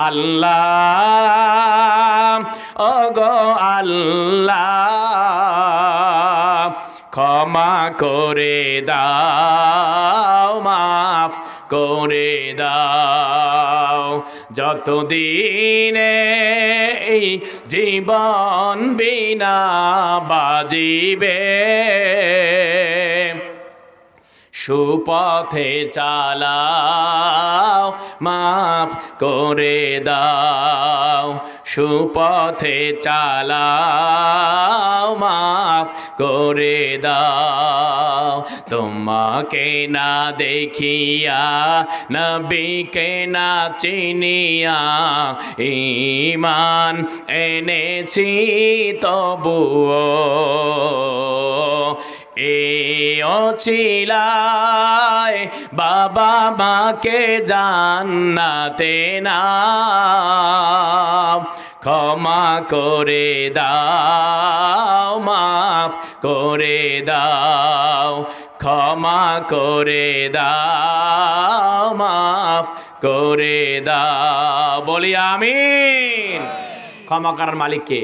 আল্লাহ ওগো আল্লাহ ক্ষমা করে দাও মাফ করে দাও যতদিনে এই জীবন বিনা বাজিবে সুপথে চালাও মাফ করে দাও সুপথে চালাও মাফ করে দাও তোমাকে না দেখিয়া নবীকে না চিনিয়া ঈমান এনেছি তবুও অছিলায় বাবা মাকে জান্নাতে নাও ক্ষমা করে দাও মাফ করে দাও ক্ষমা করে দাও মাফ করে দাও বলি আমিন। ক্ষমা করার মালিক কে?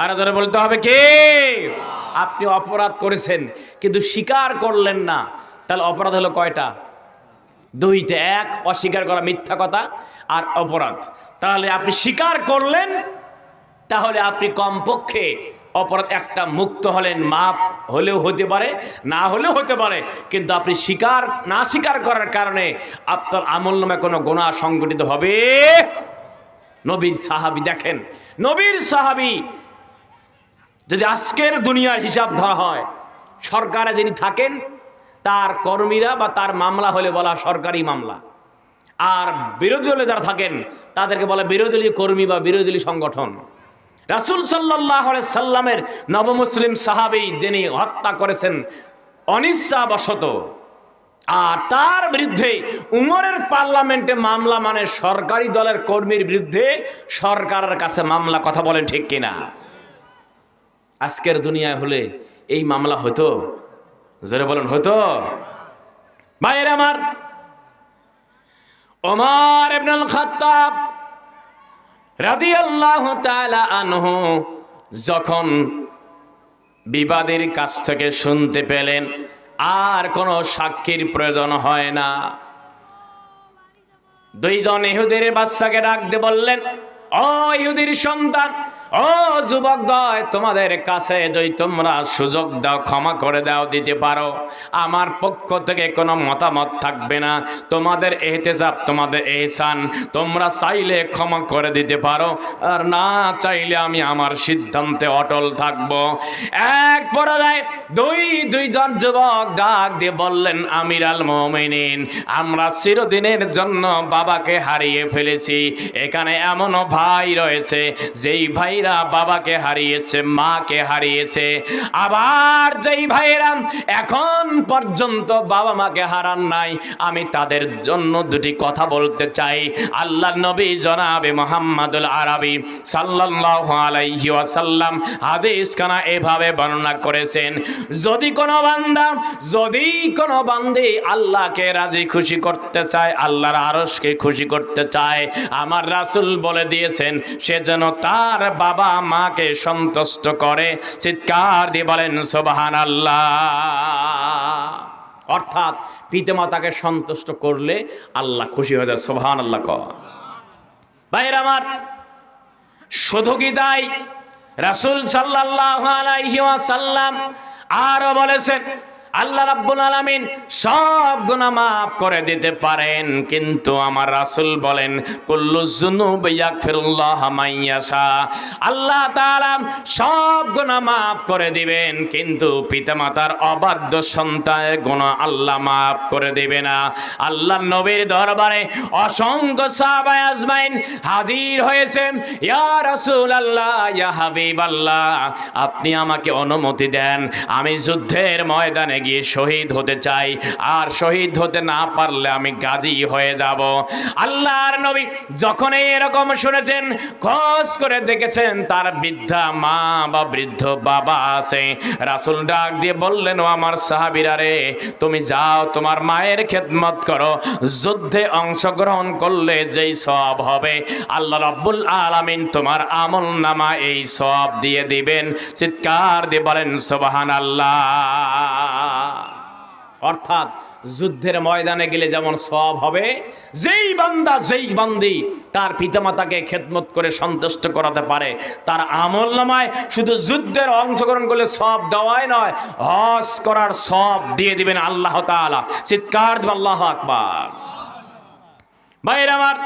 আর যারা বলতে হবে কে? আপনি অপরাধ করেছেন কিন্তু স্বীকার করলেন না, তাহলে অপরাধ হলো কয়টা? দুইটা। এক, অস্বীকার করা, মিথ্যা কথা, আর অপরাধ। তাহলে আপনি স্বীকার করলেন, তাহলে আপনি কমপক্ষে অপরাধ একটা মুক্ত হলেন। মাপ হলেও হতে পারে, না হলেও হতে পারে, কিন্তু আপনি না স্বীকার করার কারণে আপনার আমলনামায় কোনো গুনাহ সংগঠিত হবে। নবীর সাহাবী দেখেন, নবীর সাহাবী যদি আজকের দুনিয়ার হিসাব ধরা হয়, সরকারে যিনি থাকেন তার কর্মীরা বা তার মামলা হলে বলা সরকারি মামলা, আর বিরোধী দলে যারা থাকেন তাদেরকে বলে বিরোধী দলীয় কর্মী বা বিরোধী দলীয় সংগঠন। রাসূল সাল্লাল্লাহু আলাইহি সাল্লামের নবমুসলিম সাহাবী যিনি হত্যা করেছেন অনিচ্ছাবশত, আর তার বিরুদ্ধে উমরের পার্লামেন্টে মামলা, মানে সরকারি দলের কর্মীর বিরুদ্ধে সরকারের কাছে মামলা। কথা বলেন ঠিক কিনা? আজকের দুনিয়ায় হলে এই মামলা হতো? জোরে বলেন হতো? ভাইয়ের আমার, ওমর ইবনুল খাত্তাব রাদিয়াল্লাহু তাআলা আনহু যখন বিবাদীর কাছ থেকে শুনতে পেলেন আর কোনো সাক্ষীর প্রয়োজন হয় না, দুইজন ইহুদির বাচ্চাকে ডাক দিয়ে বললেন, ও ইহুদির সন্তান, ও যুবক দয়, তোমাদের কাছে যদি তোমরা সুযোগ দাও, ক্ষমা করে দাও, দিতে পারো, আমার পক্ষ থেকে কোনো মতামত থাকবে না। তোমাদের এহতেসাব, তোমাদের এহসান, তোমরা চাইলে ক্ষমা করে দিতে পারো, আর না চাইলে আমি আমার সিদ্ধান্তে অটল থাকবো। এক পর্যায়ে দুইজন যুবক ডাক দিয়ে বললেন, আমির আল মুমিনিন, আমরা চিরদিনের জন্য বাবাকে হারিয়ে ফেলেছি। এখানে এমনও ভাই রয়েছে যেই ভাই বাবাকে হারিয়েছে, মাকে হারিয়েছে, আবার যেই ভাইরা এখন পর্যন্ত বাবা মাকে হারান নাই, আমি তাদের জন্য দুটি কথা বলতে চাই। আল্লাহর নবী জনাবে মুহাম্মদুল আরবি সাল্লাল্লাহু আলাইহি ওয়াসাল্লাম হাদিস খানা এভাবে বর্ণনা করেছেন, যদি কোনো বান্দী আল্লাহকে রাজি খুশি করতে চায়, আল্লাহর আরশকে খুশি করতে চায়, আমার রাসূল বলে দিয়েছেন সে যেন তার বাবা মাকে সন্তুষ্ট করে। চিৎকার দিয়ে বলেন সুবহানাল্লাহ। অর্থাৎ পিতামাতাকে সন্তুষ্ট করলে আল্লাহ খুশি হয়ে যায়। সুবহানাল্লাহ। ভাইরা আমার, শুধু কি তাই? রাসূল সাল্লাল্লাহু আলাইহি ওয়াসাল্লাম আরো বলেছেন, আল্লাহ রাব্বুল আলামিন সব গুনাহ মাফ করে দিতে পারেন, কিন্তু আমার রাসূল বলেন কুল্লু যুনুবি ইয়াগফিরুল্লাহু মাইয়াশা, আল্লাহ তাআলা সব গুনাহ মাফ করে দিবেন, কিন্তু পিতামাতার অবাধ্য সন্তানের গুনাহ আল্লাহ মাফ করে দিবে না। আল্লাহর নবীর দরবারে অসংখ্য সাহাবায়ে আজমাইন হাজির হয়েছেন, ইয়া রাসূলুল্লাহ, ইয়া হাবিবাল্লাহ, আপনি আমাকে অনুমতি দেন, আমি যুদ্ধের ময়দানে গিয়ে শহীদ হতে চাই, আর শহীদ হতে না পারলে আমি গাজী হয়ে যাব। আল্লাহর নবী যখন এরকম শুনেছেন, খোঁজ করে দেখেছেন তার বৃদ্ধা মা বা বৃদ্ধ বাবা আছে, রাসূল ডাক দিয়ে বললেন, ও আমার সাহাবীরা রে, তুমি যাও তোমার মায়ের খেদমত করো, যুদ্ধে অংশগ্রহণ করলে যেই সওয়াব হবে আল্লাহ রাব্বুল আলামিন তোমার আমল নামা এই সওয়াব দিয়ে দিবেন। চিৎকার দিয়ে বলেন সুবহানাল্লাহ। অর্থাৎ যুদ্ধের ময়দানে গেলে যেমন সওয়াব হবে, যেই বান্দা যেই বান্দি তার পিতামাতাকে খেদমত করে সন্তুষ্ট করাতে পারে, তার আমল নামায় শুধু যুদ্ধের অংশগ্রহণ করলে সওয়াব দেওয়াই নয়, হজ করার সওয়াব দিয়ে দিবেন আল্লাহ তাআলা। চিৎকার দিয়ে আল্লাহু আকবার। ভাইরা আমার,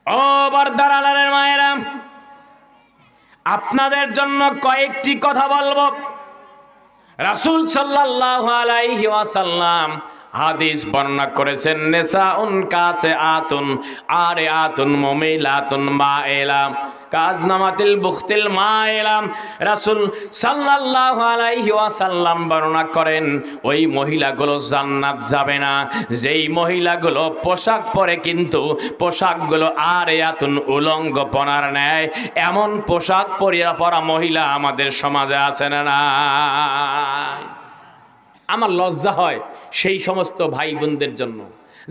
ও পর্দার আড়ালের মায়েরা, আপনাদের জন্য কয়েকটি কথা বলবো। রাসূল সাল্লাল্লাহু আলাইহি ওয়াসাল্লাম হাদিস বর্ণনা করেছেন, নিসাউন কাসিআতুন আরিআতুন মুমিলাতুন মাইলা কাজনামাতিল বুখতিল মাইলা। রাসূল সাল্লাল্লাহু আলাইহি ওয়াসাল্লাম বর্ণনা করেন, ওই মহিলাগুলো জান্নাত যাবে না যেই মহিলাগুলো পোশাক পরে কিন্তু পোশাকগুলো আরিআতুন উলঙ্গপনার ন্যায়। এমন পোশাক পরা মহিলা আমাদের সমাজে আছে না? আমার লজ্জা হয় সেই সমস্ত ভাই বোনদের জন্য,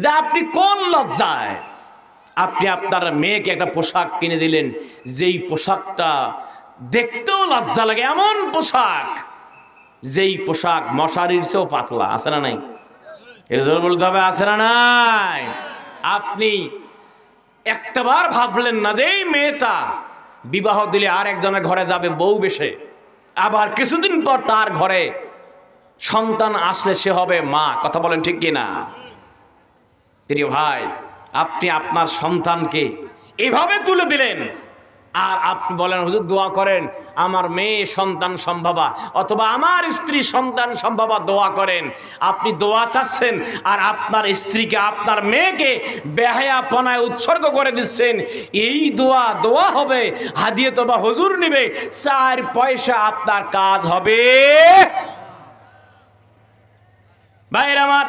যে আপনি কোন লজ্জায় আপনি আপনার মেয়েকে একটা পোশাক কিনে দিলেন, যেই পোশাকটা দেখতেও লজ্জা লাগে, এমন পোশাক যেই পোশাক মশারির চেয়েও পাতলা। আছে না নাই? এর জন্য বলতে হবে আছে না নাই? আপনি একটাবার ভাবলেন না যে এই মেয়েটা বিবাহ দিলে আর একজনের ঘরে যাবে বউ বেশে, আবার কিছুদিন পর তার ঘরে সন্তান আসলে সে হবে মা। কথা বলেন ঠিক কিনা? প্রিয় ভাই, আপনি আপনার সন্তানকে এভাবে তুলে দিলেন, আর আপনি বলেন হুজুর দোয়া করেন আমার মেয়ে সন্তান সম্ভবা, অথবা আমার স্ত্রী সন্তান সম্ভবা, দোয়া করেন। আপনি দোয়া চাচ্ছেন আর আপনার স্ত্রীকে, আপনার মেয়েকে বেহায়াপনায় উৎসর্গ করে দিচ্ছেন। এই দোয়া হবে, হাদিয়ে তোবা হুজুর নিবে, 4 পয়সা আপনার কাজ হবে। ভাইরা আমার,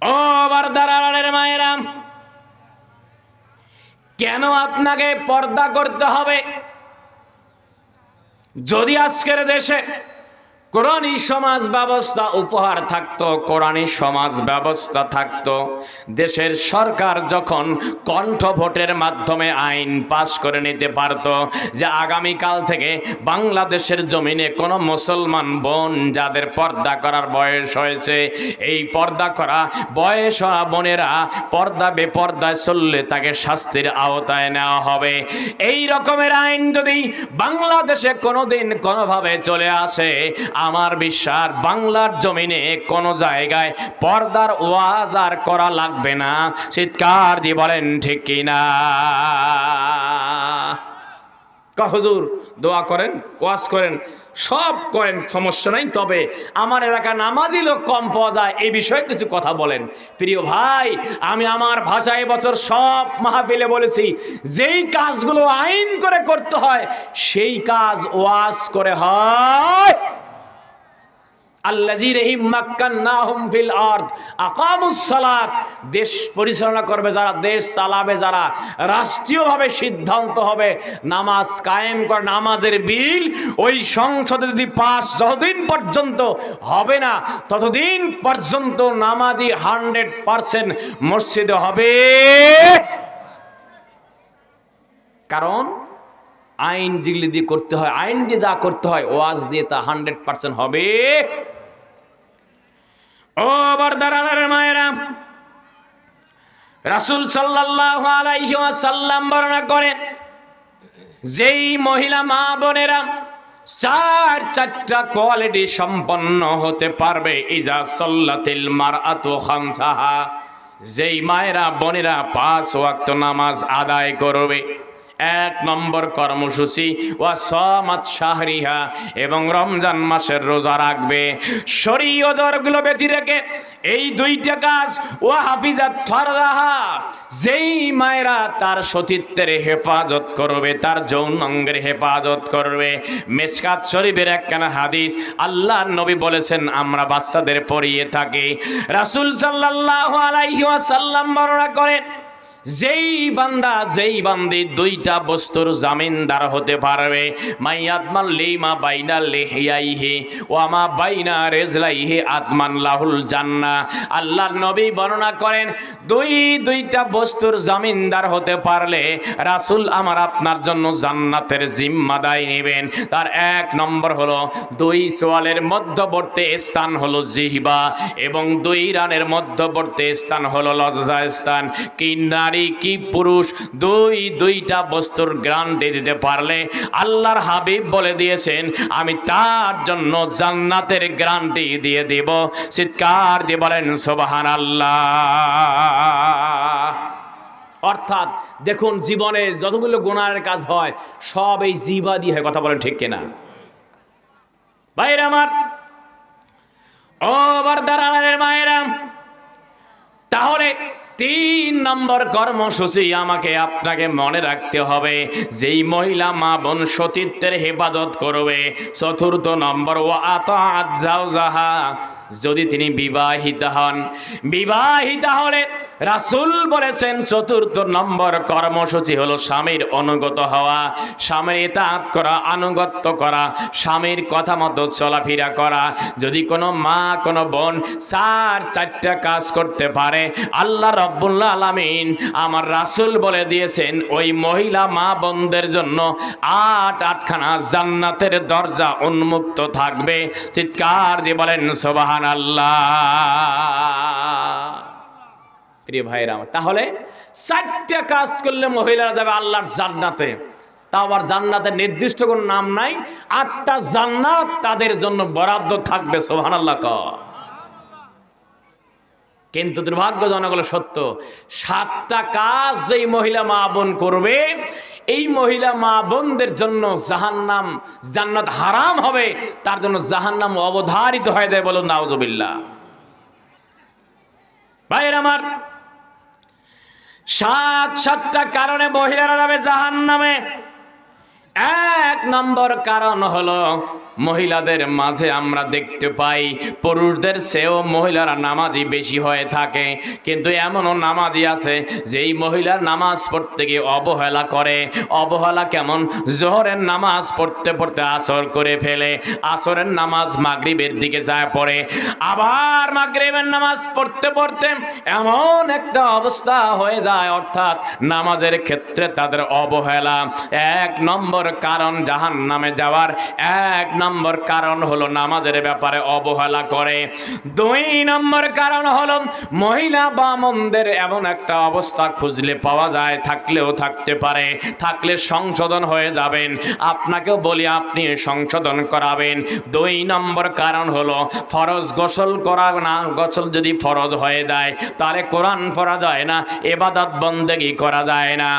ও পর্দার আড়ালের মায়েরা, কেন আপনাকে পর্দা করতে হবে? যদি আজকের দেশে কোরআনী সমাজ ব্যবস্থা উপহার থাকতো, কোরআনী সমাজ ব্যবস্থা থাকতো, দেশের সরকার যখন কণ্ঠ ভোটের মাধ্যমে আইন পাশ করে নিতে পারত যে আগামীকাল থেকে বাংলাদেশের জমিনে কোনো মুসলমান বোন যাদের পর্দা করার বয়স হয়েছে, এই পর্দা করা বয়স বোনেরা পর্দা বেপর্দায় চললে তাকে শাস্তির আওতায় নেওয়া হবে। এই রকমের আইন যদি বাংলাদেশে কোনোদিন কোনোভাবে চলে আসে, আমার বিশ্বাস বাংলার জমিনে কোন জায়গায় পর্দার ওয়াজ আর করা লাগবে না। চিৎকার দিয়ে বলেন ঠিক কিনা? হুজুর দোয়া করেন, ওয়াজ করেন, সব করেন, সমস্যা নাই, তবে আমার এলাকায় নামাজি লোক কম পাওয়া যায়, এই বিষয়ে কিছু কথা বলেন। প্রিয় ভাই, আমি আমার ভাষায় এবছর সব মাহফিলে বলেছি, যেই কাজগুলো আইন করে করতে হয় সেই কাজ ওয়াজ করে হয়। আল্লাযীনা ইম্মাক্কান্নাহুম ফিল আরদ আকামুস সালাত, দেশ পরিচালনা করবে যারা, দেশ চালাবে যারা, রাষ্ট্রীয়ভাবে সিদ্ধান্ত হবে নামাজ কায়েম করে, নামাজের বিল ওই সংসদে যদি পাস যতদিন পর্যন্ত হবে না ততদিন পর্যন্ত নামাজি 100% মসজিদে হবে। কারণ আইন যেগুলি দিয়ে করতে হয়, আইন দিয়ে যা করতে হয় ওয়াজ দিয়ে তা 100% হবে। ও বর্দারালের মায়েরা, রাসূল সাল্লাল্লাহু আলাইহি ওয়াসাল্লাম বর্ণনা করেন, যেই মহিলা মা বোনেরা 4টা কোয়ালিটি সম্পন্ন হতে পারবে, ইজা সাল্লাতিল মারআতু খামসাহা, যেই মায়েরা বোনেরা 5 ওয়াক্ত নামাজ আদায় করবে, এক নম্বর কর্মসূচি ওয়া সামাত শাহরিহা, এবং রমজান মাসের রোজা রাখবে। শরীয়ত ওজরগুলো ব্যতি রেখে এই দুইটা কাজ, ওয়া হাফিজাত ফারজাহা, যেই মায়েরা তার সতীত্বের হেফাজত করবে, তার যৌন অঙ্গের হেফাজত করবে। মিশকাত শরীফের একখানা হাদিস, আল্লাহর নবী বলেছেন আমরা বাচ্চাদের পড়িয়ে থাকি। রাসূল সাল্লাল্লাহু আলাইহি ওয়াসাল্লাম বর্ণনা করেন, যেই বান্দা যেই বান্দি দুইটা বস্তুর জামিনদার হতে পারবে, মাইয়াতমান লিমা বাইনা লিহিয়াইহি ওয়া মা বাইনা রিজলাইহি আতমান লাহুল জান্নাহ। আল্লাহর নবী বর্ণনা করেন, দুইটা বস্তুর জামিনদার হতে পারলে রাসূল আমার আপনার জন্য জান্নাতের জিম্মাদারি নেবেন। তার এক নম্বর হলো দুই সোয়ালের মধ্যবর্তী স্থান হলো জিহবা, এবং দুই রানের মধ্যবর্তী স্থান হলো লজ্জা স্থান। কি নারী কি পুরুষ দুইটা বস্তুর গ্যারান্টি দিতে পারলে আল্লাহর হাবিব বলে দিয়েছেন আমি তার জন্য জান্নাতের গ্যারান্টি দিয়ে দেব। চিৎকার দিয়ে বলেন সুবহানাল্লাহ। অর্থাৎ দেখুন, জীবনে যতগুলো গুনাহের কাজ হয় সব এই জিহ্বা দিয়ে হয়। কথা বলেন ঠিক কিনা ভাইরা আমার, ও বারদারানের মায়েরা? তাহলে 3 নম্বর কর্মসূচি আমাকে আপনাকে মনে রাখতে হবে, যেই মহিলা মা বোন সতীত্বের হেফাজত করবে। 4 নম্বর, ওয়া আতাআত যাওজাহা, যদি তিনি বিবাহিতা হন। বিবাহিতা হলে রাসূল বলেছেন 4 নম্বর কর্মসূচি হলো স্বামীর অনুগত হওয়া, স্বামীর ইতাআত করা, আনুগত্য করা, স্বামীর কথা মতো চলাফেরা করা। যদি কোনো মা কোনো বোন 4টা কাজ করতে পারে, আল্লাহ রাব্বুল আলামিন আমার রাসূল বলে দিয়েছেন ওই মহিলা মা বোনদের জন্য 8খানা জান্নাতের দরজা উন্মুক্ত থাকবে। চিৎকার দিয়ে বলেন সুবহানাল্লাহ। প্রিয় ভাইরা আমার, তাহলে 4টা কাজ করলে মহিলারা যাবে আল্লাহর জান্নাতে। তাও আবার জান্নাতের নির্দিষ্ট কোনো নাম নাই, 8টা জান্নাত তাদের জন্য বরাদ্দ থাকবে। সুবহানাল্লাহ। কিন্তু দুর্ভাগ্যজনক হলো সত্য, 7টা কাজ যেই মহিলা মা বোন করবে, এই মহিলা মা বোনদের জন্য জাহান্নাম, জান্নাত হারাম হবে, তার জন্য জাহান্নাম অবধারিত হয়ে যায়। বলুন নাউজুবিল্লাহ। ভাইয়ের আমার, 7টা কারণে মহিলারা যাবে জাহান্নামে। 1 নম্বর কারণ হলো মহিলাদের মাঝে আমরা দেখতে পাই পুরুষদের চেয়েও মহিলারা নামাজি বেশি হয়ে থাকে। কিন্তু এমনও নামাজি আছে যেই মহিলার নামাজ পড়তে গিয়ে অবহেলা করে। অবহেলা কেমন? জোহরের নামাজ পড়তে পড়তে আসর করে ফেলে, আসরের নামাজ মাগরিবের দিকে যায় পড়ে, আবার মাগরিবের নামাজ পড়তে পড়তে এমন একটা অবস্থা হয়ে যায়, অর্থাৎ নামাজের ক্ষেত্রে তাদের অবহেলা। 1 নম্বর কারণ জাহান্নামে যাওয়ার 1 নম্বর কারণ হলো নামাজের ব্যাপারে অবহেলা করে। 2 নম্বর কারণ হলো মহিলা বামনদের এমন একটা অবস্থা খুঁজলে পাওয়া যায়, থাকলেও থাকতে পারে, থাকলে সংশোধন হয়ে যাবেন। আপনাকেও বলি আপনি সংশোধন করাবেন। 2 নম্বর কারণ হলো ফরজ গোসল করা না। গোসল যদি ফরজ হয়ে যায় তাহলে কোরআন পড়া যায় না, ইবাদত বন্দেগী করা যায় না।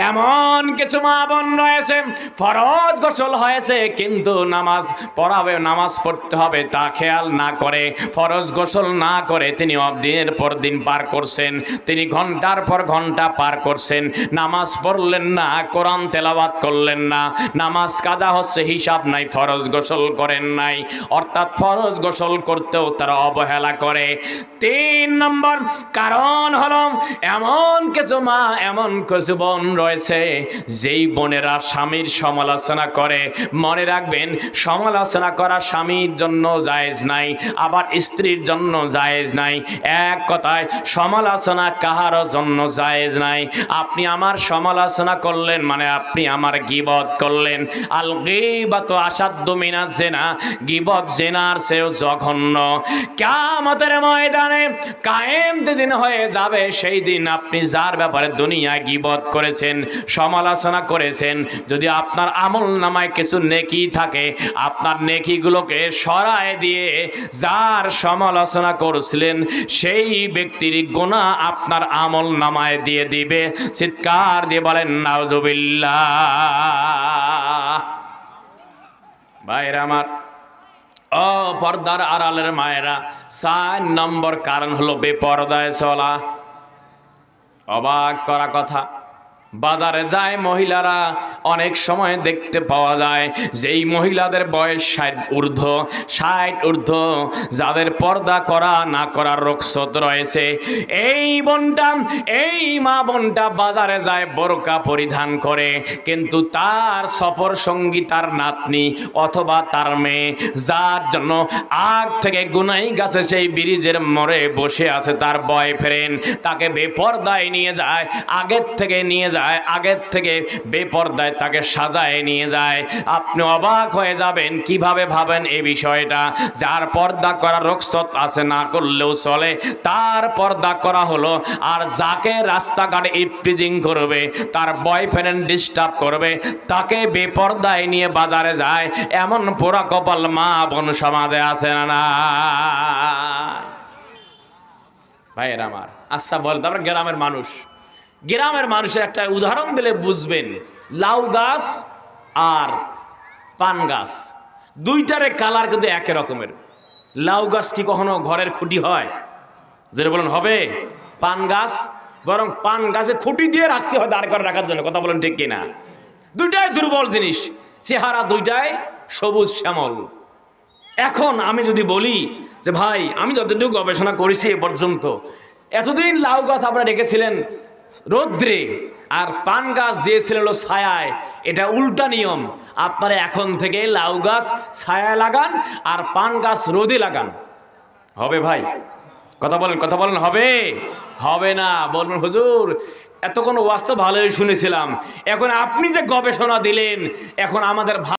এমন কিছু মা বোন রয়েছে ফরজ গোসল হয়েছে কিন্তু নামাজ পড়াবে, নামাজ পড়তে হবে তা খেয়াল না করে, ফরজ গোসল না করে তিনি দিনের পর দিন পার করছেন, তিনি ঘন্টার পর ঘন্টা পার করছেন, নামাজ পড়লেন না, কোরআন তেলাওয়াত করলেন না, নামাজ কাজা হচ্ছে হিসাব নাই, ফরজ গোসল করেন নাই, অর্থাৎ ফরজ গোসল করতেও তারা অবহেলা করে। 3 নম্বর কারণ হলো এমন কিছু মা, এমন কিছু বোন রয়েছে যেই বোনেরা স্বামীর সমালোচনা করে। মনে রাখবেন, সমালোচনা করা স্বামীর জন্য জায়েজ নাই, আবার স্ত্রীর জন্য জায়েজ নাই। এক কথায় সমালোচনা কাহারও জন্য জায়েজ নাই। আপনি আমার সমালোচনা করলেন মানে আপনি আমার গীবত করলেন। আল গীবাতু আসাদ্দু মিনাজ জিনা, গীবত জিনার চেয়েও জঘন্য। কিয়ামতের ময়দানে কায়েম যেদিন হয়ে যাবে সেই দিন আপনি যার ব্যাপারে দুনিয়ায় গীবত করেছেন, সমালোচনা করেছেন, যদি আপনার আমল নামায় কিছু নেকি থাকে আপনার নেকিগুলোকে সরায় দিয়ে যার সমালোচনা করছিলেন সেই ব্যক্তির গুনাহ আপনার আমল নামায় দিয়ে দিবে। চিৎকার দিয়ে বলেন নাউজুবিল্লাহ। ভাইরা আমার, ও পর্দার আড়ালের মায়েরা, 4 নম্বর কারণ হলো বেপরদায় চলা। অবাক করা কথা, বাজারে যায় মহিলারা, অনেক সময় দেখতে পাওয়া যায় যেই মহিলাদের বয়স 60 ঊর্ধ্ব, যাদের পর্দা করা না করার রুখসত রয়েছে, এই মা বোনটা বাজারে যায় বোরকা পরিধান করে, কিন্তু তার সফর সঙ্গী তার নাতনি অথবা তার মেয়ে, যার জন্য আগ থেকে গুনাই গাছে সেই ব্রিজের মোড়ে বসে আছে তার বয়ফ্রেন্ড, তাকে বেপরদায় নিয়ে যায়, আগের থেকে বেপরদায় তাকে সাজায় নিয়ে যায়। আপনি অবাক হয়ে যাবেন, কিভাবে ভাবেন এই বিষয়টা? যার পর্দা করার রুখসত আছে, না করলেও চলে, তার পর্দা করা হলো, আর যাকে রাস্তাঘাটে ইফটিজিং করবে, তার বয়ফ্রেন্ড ডিস্টার্ব করবে, তাকে বেপরদায় নিয়ে বাজারে যায়, এমন পোড়া কপাল মা বোন সমাজে আছে না? ভাইয়ের আমার, আচ্ছা বল, তারপর গ্রামের মানুষের একটা উদাহরণ দিলে বুঝবেন। লাউ গাছ আর পান গাছ, দুইটারে কালার কিন্তু একই রকমের। লাউ গাছ কি কখনো ঘরের খুঁটি হয়? যেটা বলেন হবে। পান গাছ বরং পান গাছে খুঁটি দিয়ে রাখতে হয় দাঁড় করে রাখার জন্য। কথা বলেন ঠিক কিনা? দুইটাই দুর্বল জিনিস, চেহারা দুইটাই সবুজ শ্যামল। এখন আমি যদি বলি যে ভাই, আমি যতটুকু গবেষণা করেছি এ পর্যন্ত, এতদিন লাউ গাছ আপনারা রেখেছিলেন রৌদ্রে আর পান গাছ দিয়েছিলেন হলো ছায়ায়, এটা উল্টা নিয়ম। আপনারা এখন থেকে লাউ গাছ ছায়ায় লাগান আর পান গাছ রোদে লাগান। হবে ভাই? কথা বলেন হবে? হবে না। বলবেন হুজুর এতক্ষণ ওয়াজ তো ভালোই শুনেছিলাম, এখন আপনি যে গবেষণা দিলেন, এখন আমাদের